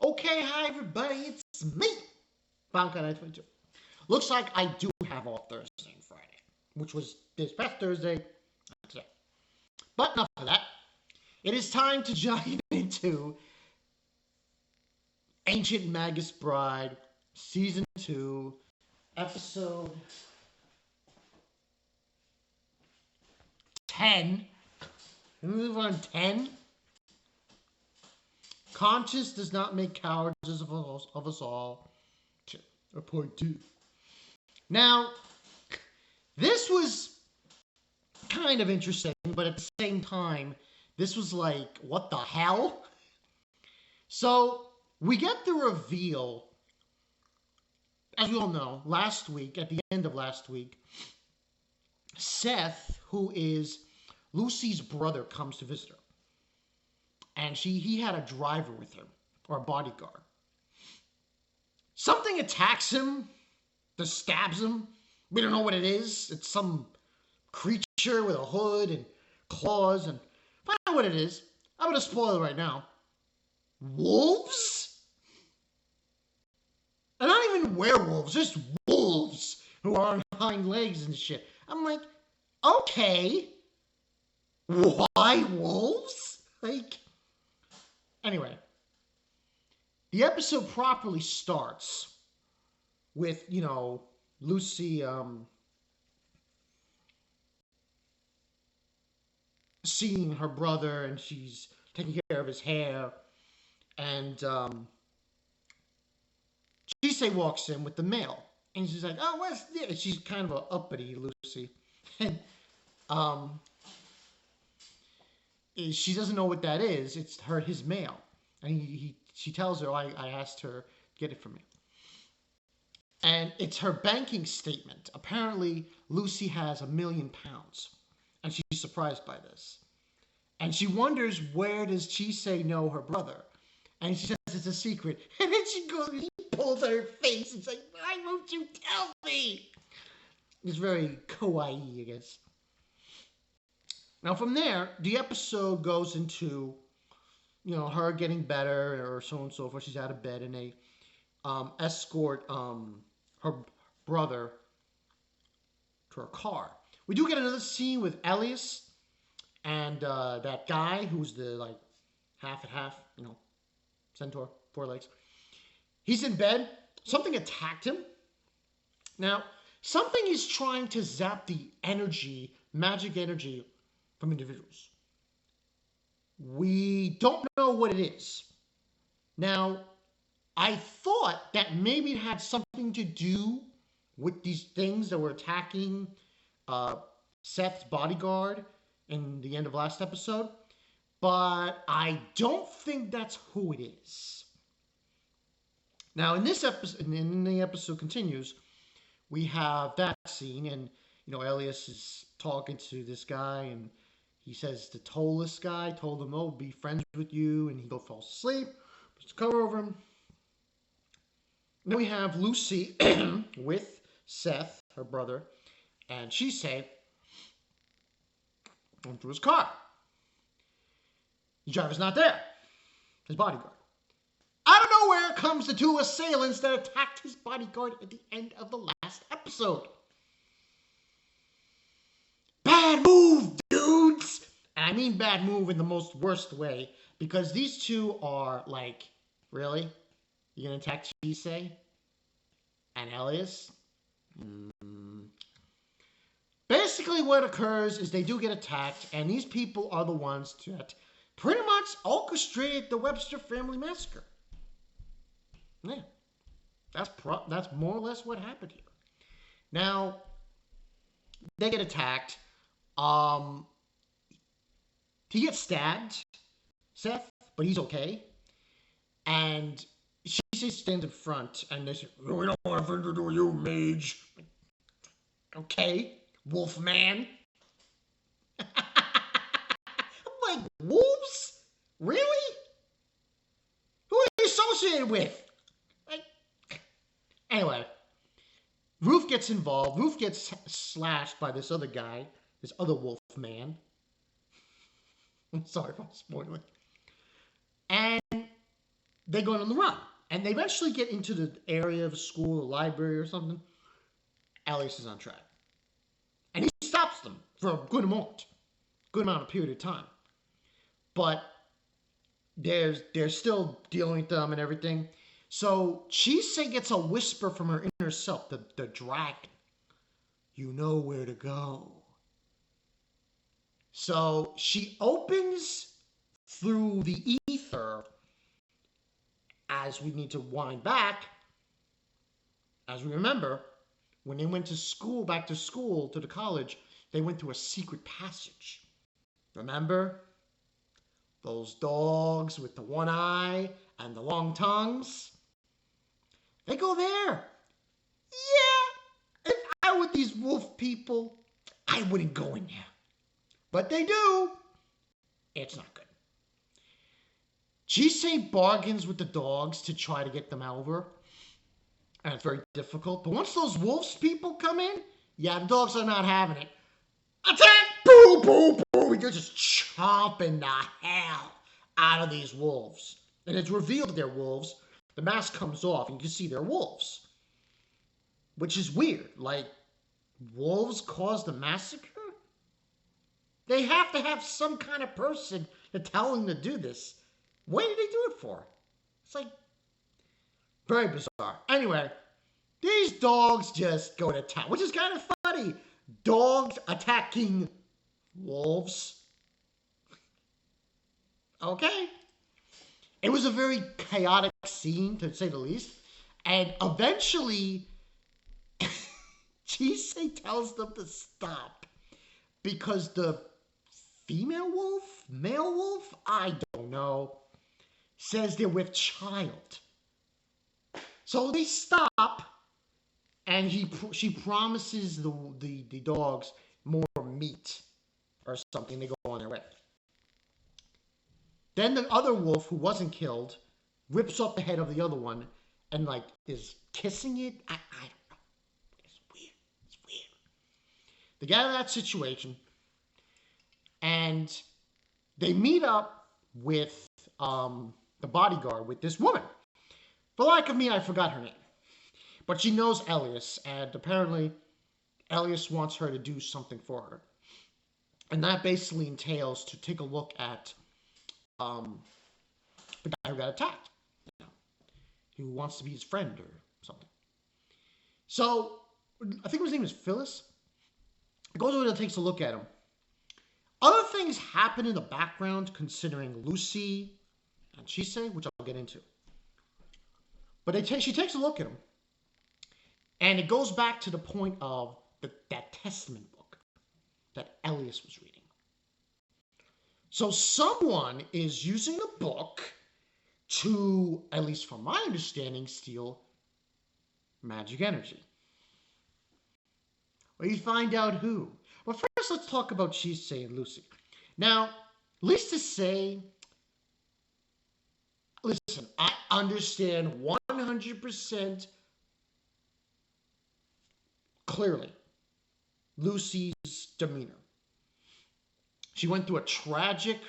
Okay, hi everybody, it's me, Bonka922. Looks like I do have off Thursday and Friday, which was this past Thursday, not today. But enough of that. It is time to dive into Ancient Magus Bride, Season 2, Episode 10. Can we move on 10? Conscience does not make cowards of us all. Or point 2. Now, this was kind of interesting, but at the same time, this was like, what the hell? So, we get the reveal, as you all know, last week, at the end of last week, Seth, who is Lucy's brother, comes to visit her. And he had a driver with him, or a bodyguard. Something attacks him, just stabs him. We don't know what it is. It's some creature with a hood and claws, and find out what it is. I'm gonna spoil it right now. Wolves? And not even werewolves, just wolves who are on hind legs and shit. I'm like, okay, why wolves? Like, anyway, the episode properly starts with, Lucy seeing her brother, and she's taking care of his hair, and Chise walks in with the mail, and she's like, "Oh, what's this?" She's kind of a uppity Lucy, and um, she doesn't know what that is. It's his mail, and she tells her, I asked her to get it for me, and it's her banking statement. Apparently, Lucy has £1,000,000, and she's surprised by this. And she wonders, where does Chise know her brother? And she says it's a secret. And then she pulls at her face and says, why won't you tell me? It's very kawaii, I guess. Now from there, the episode goes into, her getting better or so on and so forth. She's out of bed, and they escort her brother to her car. We do get another scene with Elias and that guy who's the half and half, centaur, 4 legs. He's in bed. Something attacked him. Now, something is trying to zap the energy, magic energy, from individuals. We don't know what it is. Now, I thought that maybe it had something to do with these things that were attacking Seth's bodyguard in the end of last episode, but I don't think that's who it is. Now, in this episode, and the episode continues, we have that scene, and Elias is talking to this guy, and he says the tollless guy told him, "Oh, be friends with you," and he falls asleep, puts the cover over him. Then we have Lucy with Seth, her brother, and Chise into his car. The driver's not there. His bodyguard. Out of nowhere comes the 2 assailants that attacked his bodyguard at the end of the last episode. Bad move, dudes! And I mean bad move in the most worst way, because these 2 are like, really? You're gonna attack Chise and Elias? Basically what occurs is they do get attacked, and these people are the ones that pretty much orchestrated the Webster family massacre. Yeah, that's more or less what happened here. Now, they get attacked. He gets stabbed, Seth, but he's okay. And she stands in front, and they say, "We don't want anything to do with you, mage." Okay, Wolfman. I'm like, wolves? Really? Who are you associated with? Anyway, Ruth gets involved. Ruth gets slashed by this other guy, this other wolf man. I'm sorry if I'm spoiling. And They're going on the run. And they eventually get into the area of a school, a library or something. Elias is on track. And he stops them for a good amount of period of time. But they're still dealing with them and everything. So Chise gets a whisper from her inner self, the dragon. You know where to go. So she opens through the ether, as we need to wind back, as we remember, when they went to school, back to school, to the college, they went through a secret passage. Remember? Those dogs with the one eye and the long tongues? They go there. Yeah, if I were these wolf people, I wouldn't go in there. But they do. It's not good. Chise bargains with the dogs to try to get them over. And it's very difficult. But once those wolves people come in, yeah, the dogs are not having it. Attack! Boo, boo, boo. They're just chomping the hell out of these wolves. And it's revealed that they're wolves. The mask comes off and you can see they're wolves. Which is weird. Like, wolves caused the massacre? They have to have some kind of person to tell them to do this. What did they do it for? It's like, very bizarre. Anyway, these dogs just go to town, which is kind of funny. Dogs attacking wolves. Okay. It was a very chaotic scene, to say the least. And eventually, Chise tells them to stop. Because the female wolf, male wolf, I don't know, says they're with child. So they stop, and she promises the dogs more meat or something. They go on their way. Then the other wolf, who wasn't killed, rips off the head of the other one and, like, is kissing it. I don't know. It's weird. It's weird. They get out of that situation, and they meet up with the bodyguard, with this woman. For the life of me, I forgot her name. But she knows Elias, and apparently Elias wants her to do something for her. And that basically entails to take a look at the guy who got attacked. You know, who wants to be his friend or something. So, I think his name is Phyllis. He goes over and takes a look at him. Other things happen in the background considering Lucy and Chise, which I'll get into. But she takes a look at him. And it goes back to the point of that Testament book that Elias was reading. So someone is using the book to, at least from my understanding, steal magic energy. We find out who. But first, let's talk about Chise and Lucy. Now, least to say, listen, I understand 100% clearly Lucy's demeanor. She went through a tragic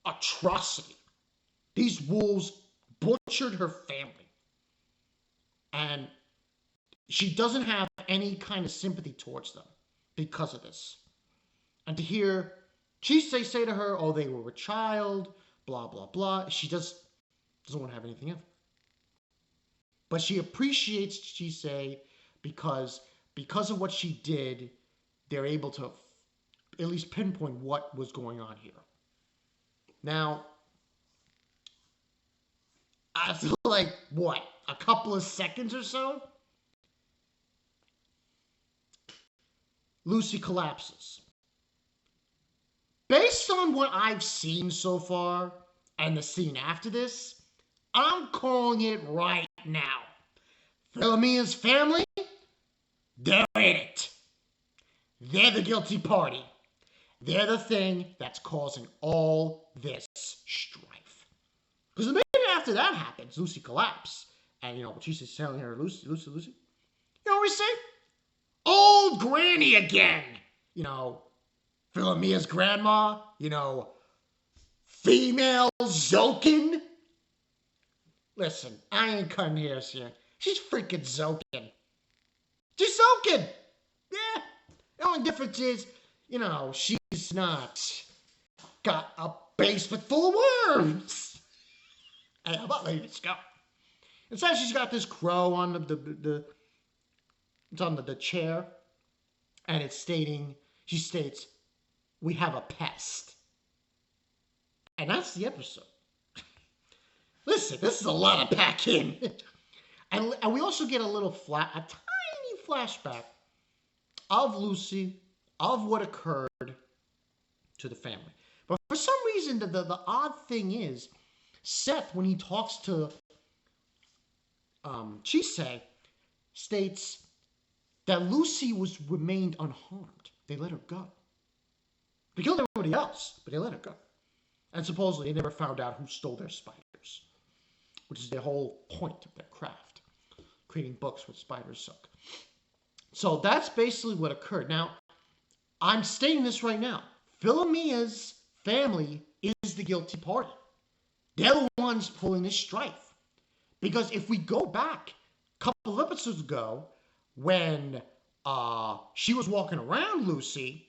atrocity. These wolves butchered her family. And she doesn't have any kind of sympathy towards them because of this. And to hear Chise say to her, oh, they were a child, blah, blah, blah, she just doesn't want to have anything of it. But she appreciates Chise because of what she did, they're able to at least pinpoint what was going on here. Now, after like, what, a couple of seconds or so, Lucy collapses. Based on what I've seen so far, and the scene after this, I'm calling it right now. Philomena's family, they're in it. They're the guilty party. They're the thing that's causing all this strife. Because the minute after that happens, Lucy collapses. And, she's telling her, Lucy. You know what we say? Old Granny again. Philomena's grandma. Female Zokin. Listen, I ain't cutting hairs here. She's freaking soaking. She's soaking. Yeah. The only difference is, she's not got a basement full of worms. Hey, how about ladies go? Instead, she's got this crow on it's on the chair, and she states, "We have a pest," and that's the episode. Listen, this is a lot of packing, and we also get a tiny flashback of Lucy, of what occurred to the family. But for some reason, the odd thing is, Seth, when he talks to Chise, states that Lucy remained unharmed. They let her go. They killed everybody else, but they let her go. And supposedly they never found out who stole their spiders, which is the whole point of their craft, creating books with spiders silk. So that's basically what occurred. Now, I'm stating this right now. Philomea's family is the guilty party. They're the ones pulling this strife. Because if we go back a couple of episodes ago, when she was walking around Lucy,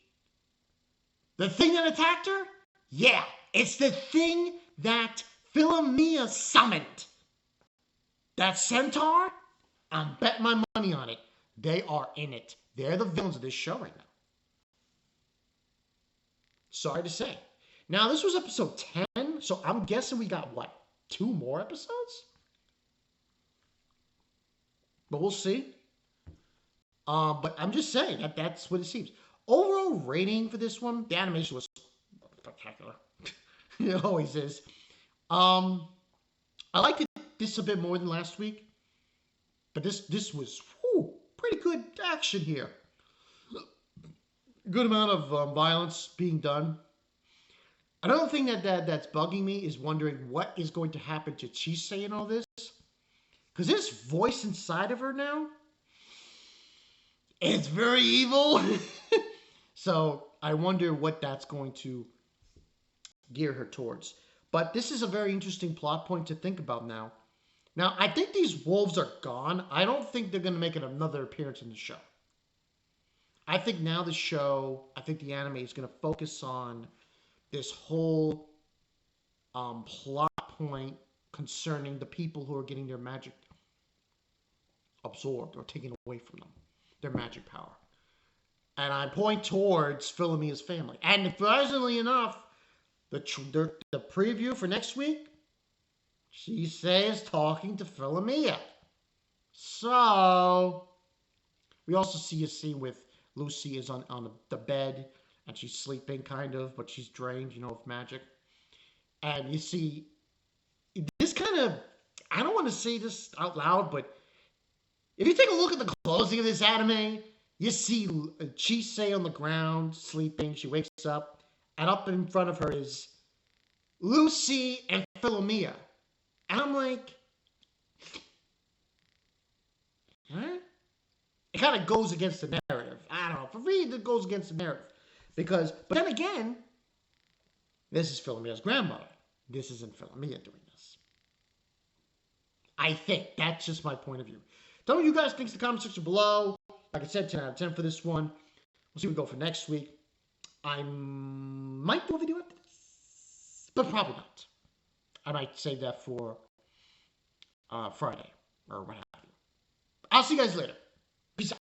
the thing that attacked her, yeah, it's the thing that Philomea summoned. That centaur, I'm betting my money on it. They are in it. They're the villains of this show right now. Sorry to say. Now, this was episode 10, so I'm guessing we got, 2 more episodes? But we'll see. But I'm just saying that's what it seems. Overall rating for this one, the animation was spectacular. It always is. I liked this a bit more than last week. But this was pretty good action here. Good amount of violence being done. Another thing that's bugging me is wondering what is going to happen to Chise in all this. Because this voice inside of her now, it's very evil. So I wonder what that's going to gear her towards. But this is a very interesting plot point to think about now. Now, I think these wolves are gone. I don't think they're going to make another appearance in the show. I think now the anime is going to focus on this whole plot point concerning the people who are getting their magic absorbed or taken away from them, their magic power. And I point towards Philomea's family. And surprisingly enough, the preview for next week, Chise is talking to Philomea. So, we also see a scene with Lucy is on the bed, and she's sleeping, kind of, but she's drained, of magic. And you see, this kind of, I don't want to say this out loud, but if you take a look at the closing of this anime, you see Chise on the ground, sleeping. She wakes up, and up in front of her is Lucy and Philomea. And I'm like, huh? It kind of goes against the narrative. I don't know. For me, it goes against the narrative. But then again, this is Philomea's grandmother. This isn't Philomea doing this. I think. That's just my point of view. Tell me what you guys think in the comment section below. Like I said, 10 out of 10 for this one. We'll see what we go for next week. I might do a video after this, but probably not. I might save that for Friday or what have you. I'll see you guys later. Peace out.